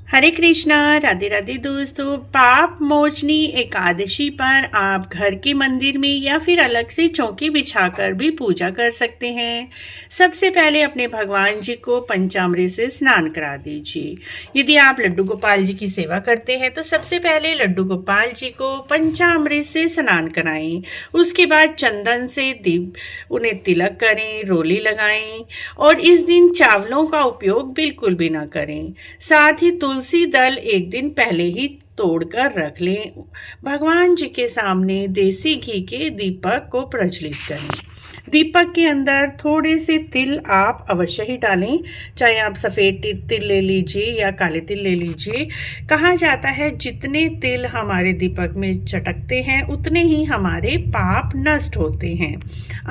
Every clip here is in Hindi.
हरे कृष्णा। राधे राधे दोस्तों। पाप मोचनी एकादशी पर आप घर के मंदिर में या फिर अलग से चौकी बिछाकर भी पूजा कर सकते हैं। सबसे पहले अपने भगवान जी को पंचामृत से स्नान करा दीजिए। यदि आप लड्डू गोपाल जी की सेवा करते हैं तो सबसे पहले लड्डू गोपाल जी को पंचामृत से स्नान कराएं। उसके बाद चंदन से दीप उन्हें तिलक करें, रोली लगाएं और इस दिन चावलों का उपयोग बिल्कुल भी ना करें। साथ ही तुलसी दल एक दिन पहले ही तोड़कर रख लें। भगवान जी के सामने देसी घी के दीपक को प्रज्वलित करें। दीपक के अंदर थोड़े से तिल आप अवश्य ही डालें, चाहे आप सफ़ेद तिल ले लीजिए या काले तिल ले लीजिए। कहा जाता है जितने तिल हमारे दीपक में चटकते हैं उतने ही हमारे पाप नष्ट होते हैं।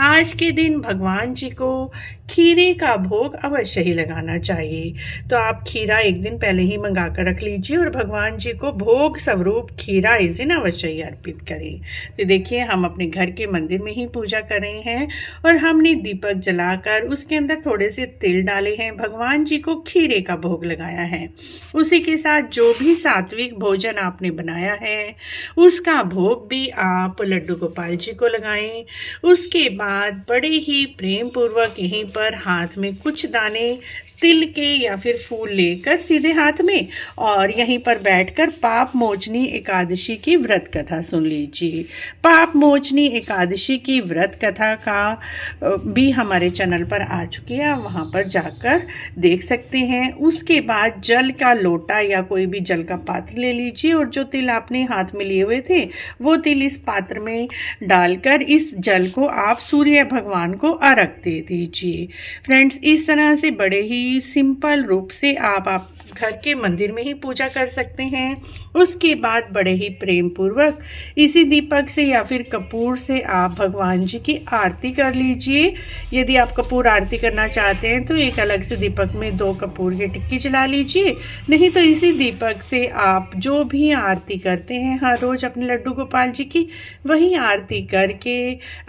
आज के दिन भगवान जी को खीरे का भोग अवश्य ही लगाना चाहिए। तो आप खीरा एक दिन पहले ही मंगा कर रख लीजिए और भगवान जी को भोग स्वरूप खीरा इस दिन अवश्य ही अर्पित करें। तो देखिए, हम अपने घर के मंदिर में ही पूजा कर रहे हैं और हमने दीपक जलाकर उसके अंदर थोड़े से तिल डाले हैं। भगवान जी को खीरे का भोग लगाया है। उसी के साथ जो भी सात्विक भोजन आपने बनाया है उसका भोग भी आप लड्डू गोपाल जी को लगाएं। उसके बाद बड़े ही प्रेम पूर्वक यहीं पर हाथ में कुछ दाने तिल के या फिर फूल लेकर सीधे हाथ में और यहीं पर बैठकर पाप मोचनी एकादशी की व्रत कथा सुन लीजिए। पाप मोचनी एकादशी की व्रत कथा का भी हमारे चैनल पर आ चुकी है, आप वहाँ पर जाकर देख सकते हैं। उसके बाद जल का लोटा या कोई भी जल का पात्र ले लीजिए और जो तिल आपने हाथ में लिए हुए थे वो तिल इस पात्र में डालकर इस जल को आप सूर्य भगवान को अर्घ दे दीजिए। फ्रेंड्स, इस तरह से बड़े ही सिंपल रूप से आप घर के मंदिर में ही पूजा कर सकते हैं। उसके बाद बड़े ही प्रेम पूर्वक इसी दीपक से या फिर कपूर से आप भगवान जी की आरती कर लीजिए। यदि आप कपूर आरती करना चाहते हैं तो एक अलग से दीपक में 2 कपूर की टिक्की जला लीजिए, नहीं तो इसी दीपक से आप जो भी आरती करते हैं हर रोज अपने लड्डू गोपाल जी की, वही आरती करके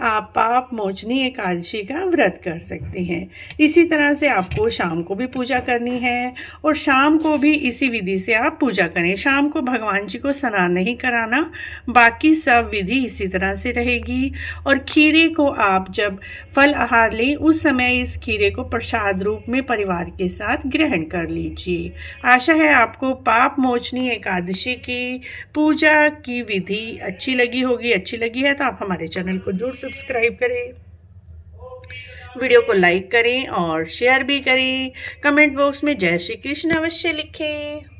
आप पाप मोचनी एकादशी का व्रत कर सकते हैं। इसी तरह से आपको शाम को भी पूजा करनी है और शाम को भी इसी विधि से आप पूजा करें। शाम को भगवान जी को स्नान नहीं कराना, बाकी सब विधि इसी तरह से रहेगी। और खीरे को आप जब फल आहार लें उस समय इस खीरे को प्रसाद रूप में परिवार के साथ ग्रहण कर लीजिए। आशा है आपको पाप मोचनी एकादशी की पूजा की विधि अच्छी लगी होगी। अच्छी लगी है तो आप हमारे चैनल को जरूर सब्सक्राइब करें, वीडियो को लाइक करें और शेयर भी करें। कमेंट बॉक्स में जय श्री कृष्ण अवश्य लिखें।